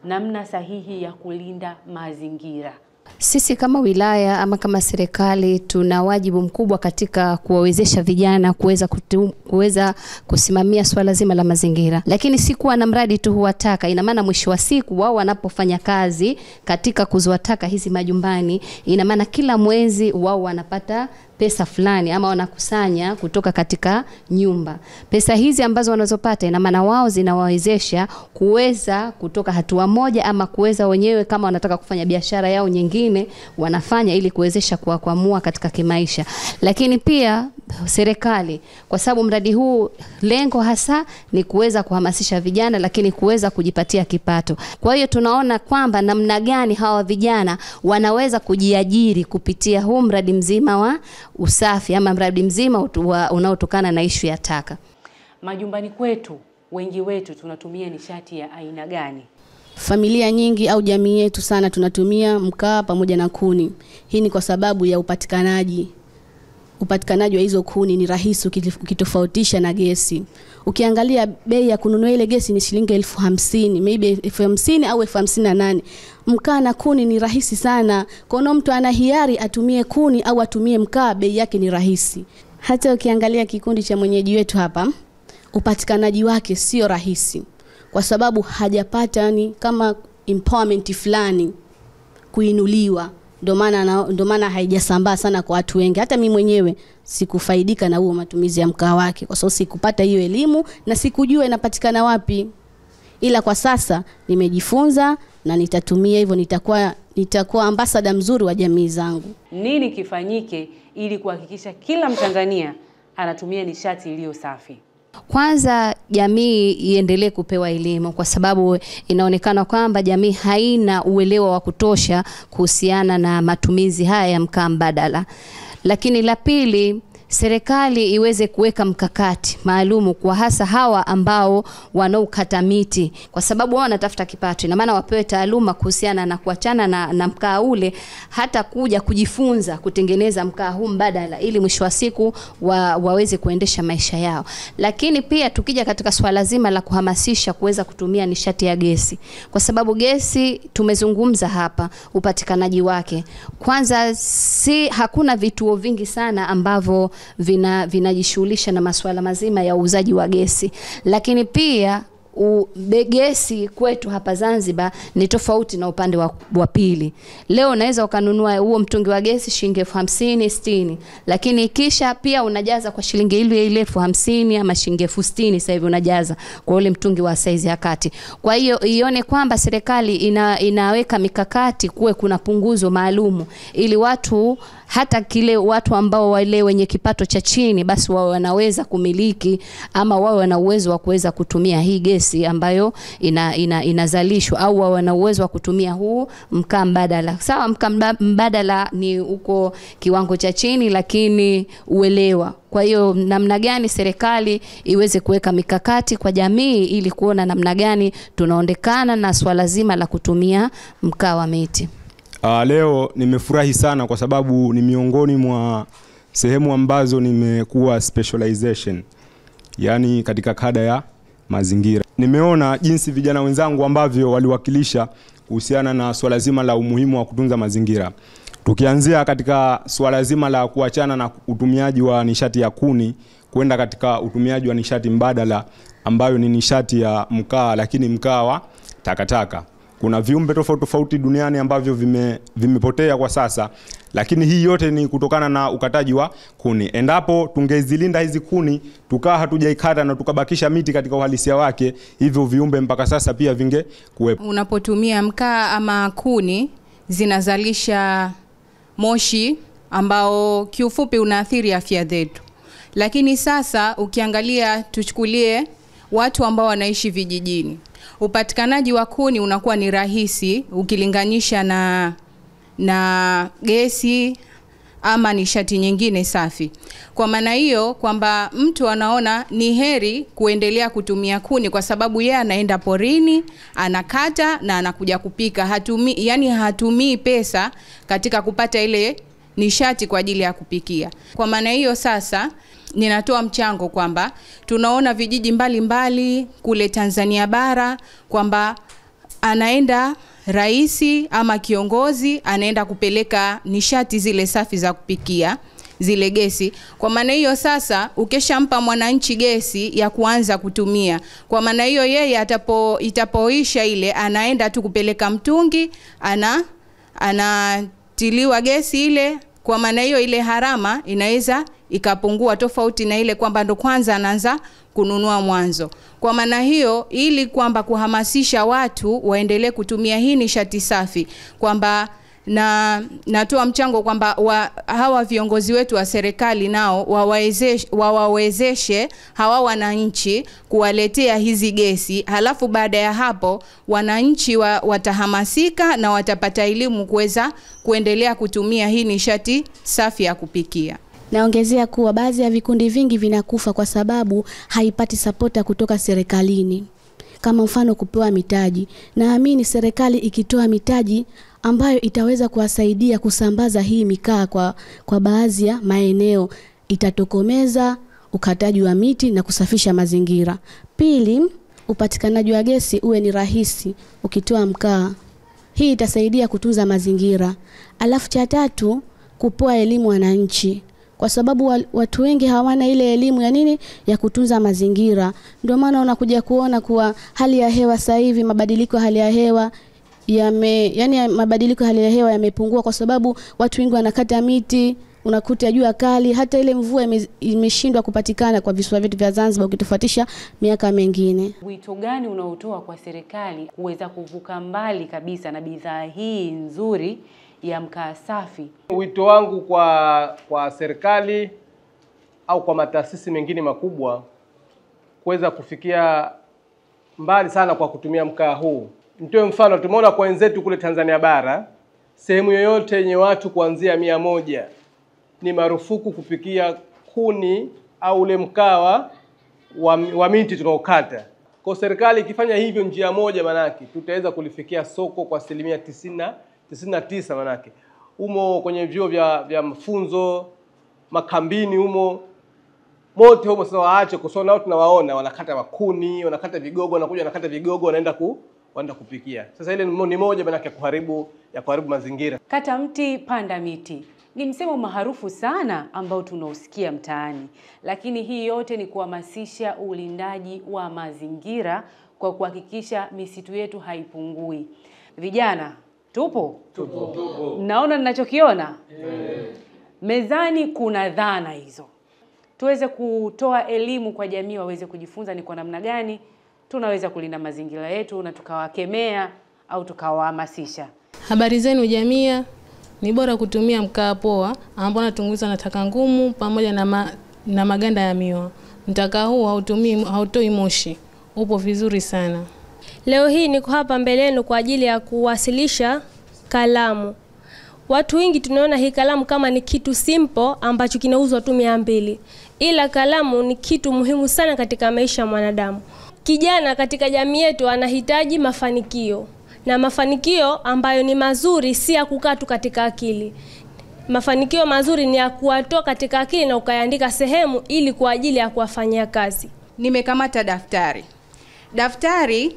namna sahihi ya kulinda mazingira? Sisi kama wilaya ama kama serikali tuna wajibu mkubwa katika kuwawezesha vijana kuweza kusimamia swala zima la mazingira. Lakini si kuwa na mradi tu huwataka, ina maana mwisho wa siku wao wanapofanya kazi katika kuzoa taka hizi majumbani, ina maana kila mwezi wao wanapata pesa fulani ama wanakusanya kutoka katika nyumba. Pesa hizi ambazo wanazopata ina maana wao zinawawezesha kuweza kutoka hatua moja ama kuweza wenyewe kama wanataka kufanya biashara yao nyingine wanafanya ili kuwezesha kuamua katika kimaisha. Lakini pia serikali, kwa sababu mradi huu lengo hasa ni kuweza kuhamasisha vijana lakini kuweza kujipatia kipato. Kwa hiyo tunaona kwamba namna gani hawa vijana wanaweza kujiajiri kupitia huu mradi mzima wa usafi ama mradi mzima unaotokana na ishu ya taka. Majumbani kwetu wengi wetu tunatumia nishati ya aina gani? Familia nyingi au jamii yetu sana tunatumia mkaa pamoja na kuni. Hii ni kwa sababu ya upatikanaji wa hizo kuni ni rahisi ukitofautisha na gesi. Ukiangalia bei ya kununua ile gesi ni shilingi 50,000, maybe 50,000 au 58,000. Mkaa na kuni ni rahisi sana. Kwa hiyo mtu ana hiari atumie kuni au atumie mkaa, bei yake ni rahisi. Hata ukiangalia kikundi cha mwenyeji wetu hapa, upatikanaji wake sio rahisi kwa sababu hajapata ni kama empowerment fulani kuinuliwa. Ndio maana haijasambaa sana kwa watu wengi. Hata mimi mwenyewe sikufaidika na huo matumizi ya mkaa wake kwa sababu sikupata hiyo elimu na sikujua inapatikana wapi. Ila kwa sasa nimejifunza na nitatumia hivyo, nitakuwa ambassador mzuri wa jamii zangu. Nini kifanyike ili kuhakikisha kila Mtanzania anatumia nishati iliyo safi? Kwanza jamii iendelee kupewa elimu kwa sababu inaonekana kwamba jamii haina uelewa wa kutosha kuhusiana na matumizi haya ya mkaa mbadala. Lakini la pili, serikali iweze kuweka mkakati maalumu kwa hasa hawa ambao wanaokata miti, kwa sababu wao wanatafuta kipato. Ina maana wapewe taaluma kuhusiana na kuachana na mkaa ule, hata kuja kujifunza kutengeneza mkaa huu mbadala ili mwisho wa siku waweze kuendesha maisha yao. Lakini pia tukija katika swala zima la kuhamasisha kuweza kutumia nishati ya gesi, kwa sababu gesi tumezungumza hapa upatikanaji wake. Kwanza hakuna vituo vingi sana ambavyo vinajishughulisha na masuala mazima ya uuzaji wa gesi. Lakini pia gesi kwetu hapa Zanzibar ni tofauti na upande wa pili. Leo unaweza ukanunua huo mtungi wa gesi shilingi 50,000 60, lakini kisha pia unajaza kwa shilingi ile 50,000 ama shilingi 60,000 sasa hivi unajaza kwa ule mtungi wa size ya kati. Kwa hiyo ione kwamba serikali inaweka mikakati kuwe kuna punguzo maalumu ili watu, hata kile watu ambao wale wenye kipato cha chini basi wao wanaweza kumiliki ama wao wana uwezo wa kuweza kutumia hii gesi ambayo inazalishwa, au wao wana uwezo wa kutumia huu mkaa mbadala. Sawa, mkaa mbadala ni uko kiwango cha chini lakini uelewa. Kwa hiyo namna gani serikali iweze kuweka mikakati kwa jamii ili kuona namna gani tunaondekana na swala zima la kutumia mkaa wa miti. Leo nimefurahi sana kwa sababu ni miongoni mwa sehemu ambazo nimekuwa specialization, yani katika kada ya mazingira. Nimeona jinsi vijana wenzangu ambavyo waliwakilisha kuhusiana na swala zima la umuhimu wa kutunza mazingira. Tukianzia katika swala zima la kuachana na utumiaji wa nishati ya kuni kwenda katika utumiaji wa nishati mbadala ambayo ni nishati ya mkaa, lakini mkaa wa takataka. Kuna viumbe tofauti duniani ambavyo vimepotea kwa sasa, lakini hii yote ni kutokana na ukataji wa kuni. Endapo tungezilinda hizi kuni, tukaa hatujaikata na tukabakisha miti katika uhalisia wake, hivyo viumbe mpaka sasa pia vinge kuwepo. Unapotumia mkaa ama kuni zinazalisha moshi ambao kiufupi unaathiri afya zetu. Lakini sasa ukiangalia, tuchukulie watu ambao wanaishi vijijini, upatikanaji wa kuni unakuwa ni rahisi ukilinganisha na gesi ama nishati nyingine safi. Kwa maana hiyo kwamba mtu anaona ni heri kuendelea kutumia kuni kwa sababu yeye anaenda porini, anakata na anakuja kupika. Hatumii pesa katika kupata ile nishati kwa ajili ya kupikia. Kwa maana hiyo sasa ninatoa mchango kwamba tunaona vijiji mbalimbali kule Tanzania bara kwamba anaenda raisi ama kiongozi anaenda kupeleka nishati zile safi za kupikia, zile gesi. Kwa maana hiyo sasa ukeshampa mwananchi gesi ya kuanza kutumia, kwa maana hiyo yeye itapoisha ile anaenda tu kupeleka mtungi, anatiliwa gesi ile. Kwa maana hiyo ile harama inaweza ikapungua, tofauti na ile kwamba ndo kwanza anaanza kununua mwanzo. Kwa maana hiyo, ili kwamba kuhamasisha watu waendelee kutumia hii nishati safi, kwamba natoa mchango kwamba hawa viongozi wetu wa serikali nao wawawezeshe hawa wananchi kuwaletea hizi gesi. Halafu baada ya hapo wananchi watahamasika na watapata elimu kuweza kuendelea kutumia hii nishati safi ya kupikia. Naongezea kuwa baadhi ya vikundi vingi vinakufa kwa sababu haipati sapota kutoka serikalini. Kama mfano kupewa mitaji. Naamini serikali ikitoa mitaji ambayo itaweza kuwasaidia kusambaza hii mikaa kwa baadhi ya maeneo, itatokomeza ukataji wa miti na kusafisha mazingira. Pili, upatikanaji wa gesi uwe ni rahisi ukitoa mkaa. Hii itasaidia kutunza mazingira. Alafu cha tatu, kupoa elimu wananchi. Kwa sababu watu wengi hawana ile elimu ya nini ya kutunza mazingira. Ndio maana unakuja kuona kuwa hali ya hewa sasa hivi, mabadiliko ya hali ya hewa mabadiliko ya hali ya hewa yamepungua kwa sababu watu wengi wanakata miti, unakuta jua kali, hata ile mvua imeshindwa kupatikana kwa visiwa vyetu vya Zanzibar ukitofatisha miaka mingine. Wito gani unaotoa kwa serikali kuweza kuvuka mbali kabisa na bidhaa hii nzuri ya mkaa safi? Wito wangu kwa serikali au kwa mataasisi mengine makubwa kuweza kufikia mbali sana kwa kutumia mkaa huu. Nitoe mfano, tumeona kwa wenzetu kule Tanzania bara, sehemu yoyote yenye watu kuanzia 100 ni marufuku kupikia kuni au ule mkaa wa miti tunaokata. Kwa serikali ikifanya hivyo njia moja, manake tutaweza kulifikia soko kwa 99% manake. Umo kwenye vyuo vya mafunzo, makambini umo, mote humo sasa waache kwa sababu nao tunawaona wanakata makuni, wanakata vigogo, wanakuja wanakata vigogo wanaenda kupikia. Sasa ile ni moja manake kuharibu mazingira. Kata mti panda miti ni msemo maarufu sana ambao tunausikia mtaani, lakini hii yote ni kuhamasisha ulindaji wa mazingira kwa kuhakikisha misitu yetu haipungui. Vijana, tupo? Mnaona ninachokiona? Mezani kuna dhana hizo. Tuweze kutoa elimu kwa jamii waweze kujifunza ni kwa namna gani tunaweza kulinda mazingira yetu na tukawakemea au tukawahamasisha. Habari zenu jamii, ni bora kutumia mkaa poa ambao unatunguza na taka ngumu pamoja na maganda ya miwa. Mkaa huu hautoi moshi. Upo vizuri sana. Leo hii niko hapa mbele yenu kwa ajili ya kuwasilisha kalamu. Watu wengi tunaona hii kalamu kama ni kitu simple ambacho kinauzwa tu 200. Ila kalamu ni kitu muhimu sana katika maisha ya mwanadamu. Kijana katika jamii yetu anahitaji mafanikio. Na mafanikio ambayo ni mazuri si ya kukaa tu katika akili. Mafanikio mazuri ni ya kuwatoa katika akili na ukaandika sehemu ili kwa ajili ya kuwafanyia kazi. Nimekamata daftari. Daftari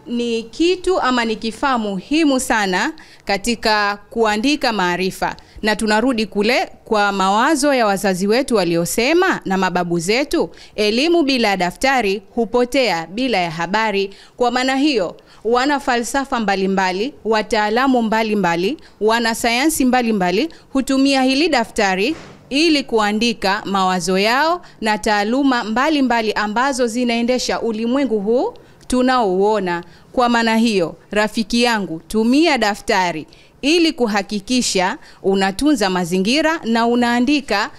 ni kitu ama ni kifaa muhimu sana katika kuandika maarifa. Na tunarudi kule kwa mawazo ya wazazi wetu waliosema na mababu zetu, elimu bila daftari hupotea bila ya habari. Kwa maana hiyo, wana falsafa mbalimbali, wataalamu mbalimbali, wana sayansi mbalimbali hutumia hili daftari ili kuandika mawazo yao na taaluma mbalimbali ambazo zinaendesha ulimwengu huu tunaouona. Kwa maana hiyo, rafiki yangu, tumia daftari ili kuhakikisha unatunza mazingira na unaandika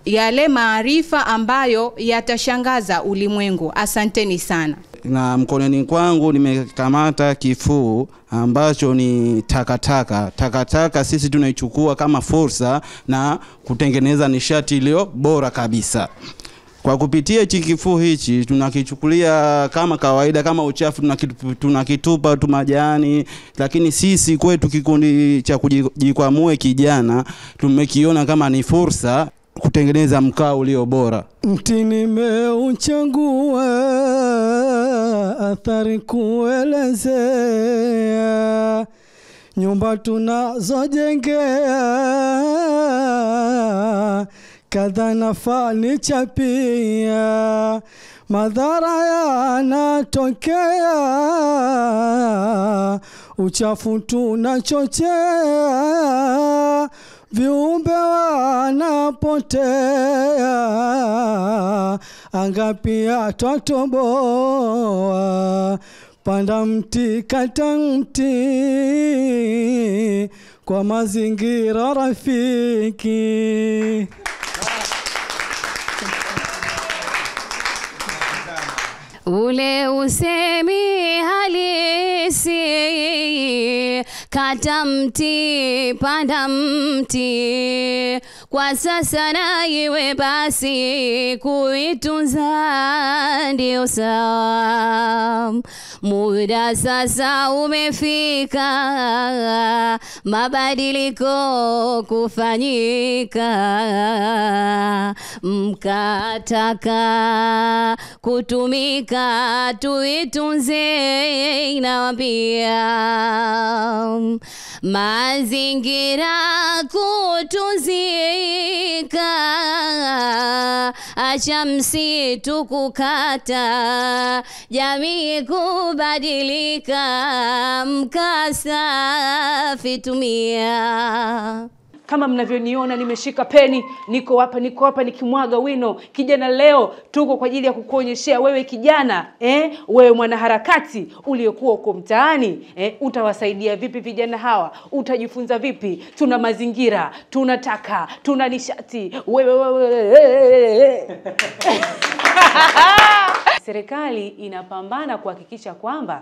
yale maarifa ambayo yatashangaza ulimwengu. Asanteni sana. Na mkononi kwangu nimekamata kifuu ambacho ni takataka. Takataka sisi tunaichukua kama fursa na kutengeneza nishati iliyo bora kabisa. Kwa kupitia hichi kifuu hichi tunakichukulia kama kawaida, kama uchafu tunakitupa tu majani, lakini sisi kwetu kikundi cha kujikwamue kijana tumekiona kama ni fursa kutengeneza mkaa ulio bora. Mti nimeuchagua athari kuelezea, nyumba tunazojengea kadha na fanicha pia, madhara yanatokea, uchafu tunachochea, viumbe wanapotea, anga pia twatoboa. Panda mti kata mti kwa mazingira rafiki. Ule usemi halisi, kata mti panda mti, kwa sasa na iwe basi kuitunza ndio sawa. Muda sasa umefika, mabadiliko kufanyika, mkataka kutumika tuitunze, inawambia mazingira kutunzika, acha msitu kukata, jamii kubadilika, mkaa safi tumia. Kama mnavyoniona nimeshika peni, niko hapa nikimwaga wino. Kijana, leo tuko kwa ajili ya kukuonyeshea wewe kijana, wewe mwanaharakati uliokuwa uko mtaani, utawasaidia vipi vijana hawa? Utajifunza vipi? Tuna mazingira, tunataka, tuna nishati. Serikali inapambana kuhakikisha kwamba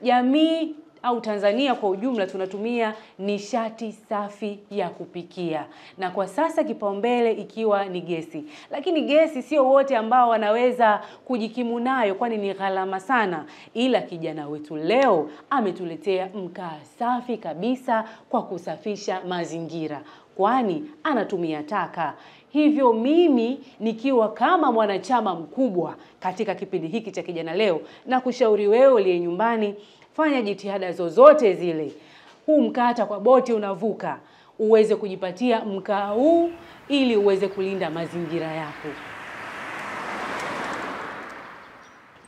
jamii au Tanzania kwa ujumla tunatumia nishati safi ya kupikia, na kwa sasa kipaumbele ikiwa ni gesi. Lakini gesi sio wote ambao wanaweza kujikimu nayo, kwani ni gharama sana. Ila kijana wetu leo ametuletea mkaa safi kabisa kwa kusafisha mazingira, kwani anatumia taka. Hivyo mimi nikiwa kama mwanachama mkubwa katika kipindi hiki cha Kijana Leo, na kushauri wewe uliye nyumbani, fanya jitihada zozote zile. Huu mkata kwa boti unavuka, uweze kujipatia mkaa huu ili uweze kulinda mazingira yako.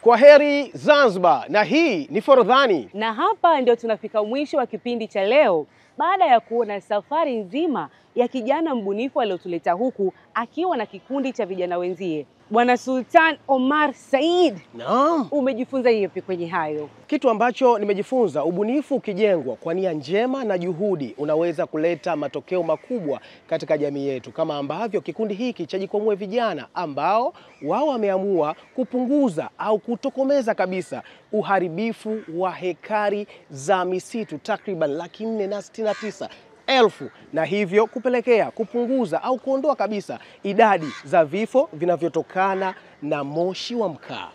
Kwa heri Zanzibar, na hii ni Forodhani. Na hapa ndio tunafika mwisho wa kipindi cha leo, baada ya kuona safari nzima ya kijana mbunifu aliyotuleta huku akiwa na kikundi cha vijana wenzie. Bwana Sultan Omar Said, naam, umejifunza yapi kwenye hayo? Kitu ambacho nimejifunza, ubunifu ukijengwa kwa nia njema na juhudi unaweza kuleta matokeo makubwa katika jamii yetu, kama ambavyo kikundi hiki cha Jikwamue Vijana ambao wao wameamua kupunguza au kutokomeza kabisa uharibifu wa hekari za misitu takriban 469,000, na hivyo kupelekea kupunguza au kuondoa kabisa idadi za vifo vinavyotokana na moshi wa mkaa.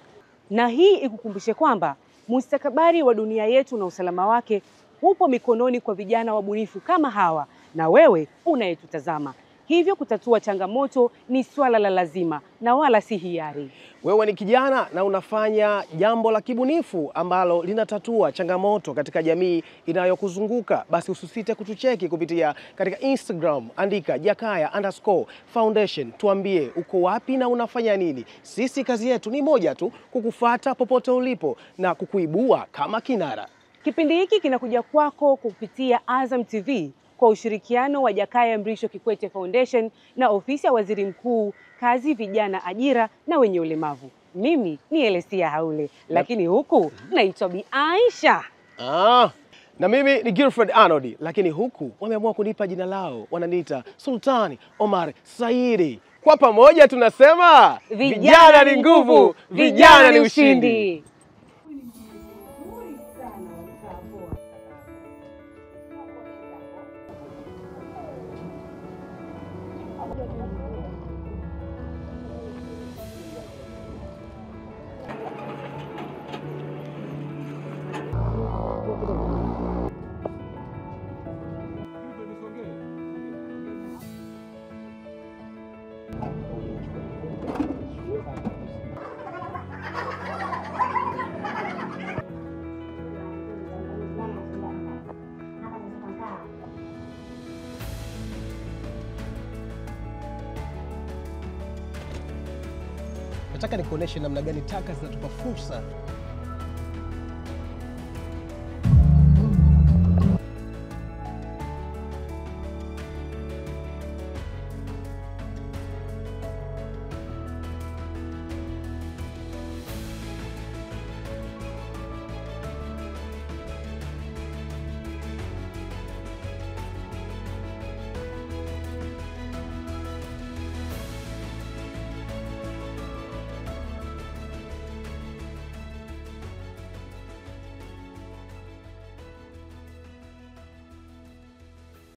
Na hii ikukumbushe kwamba mustakabali wa dunia yetu na usalama wake upo mikononi kwa vijana wabunifu kama hawa na wewe unayetutazama. Hivyo kutatua changamoto ni swala la lazima na wala si hiari. Wewe ni kijana na unafanya jambo la kibunifu ambalo linatatua changamoto katika jamii inayokuzunguka, basi usisite kutucheki kupitia katika Instagram, andika Jakaya_Foundation. Tuambie uko wapi na unafanya nini. Sisi kazi yetu ni moja tu, kukufuata popote ulipo na kukuibua kama kinara. Kipindi hiki kinakuja kwako kupitia Azam TV kwa ushirikiano wa Jakaya Mrisho Kikwete Foundation na ofisi ya Waziri Mkuu, Kazi, Vijana, Ajira na Wenye Ulemavu. Mimi ni Elesia Haule, lakini huku naitwa Bi Aisha. Na mimi ni Gilfred Arnold, lakini huku wameamua kunipa jina lao, wananiita Sultan Omar Saidi. Kwa pamoja tunasema vijana ni nguvu, vijana ni ushindi. Nataka nikuoneshe namna gani taka zinatupa fursa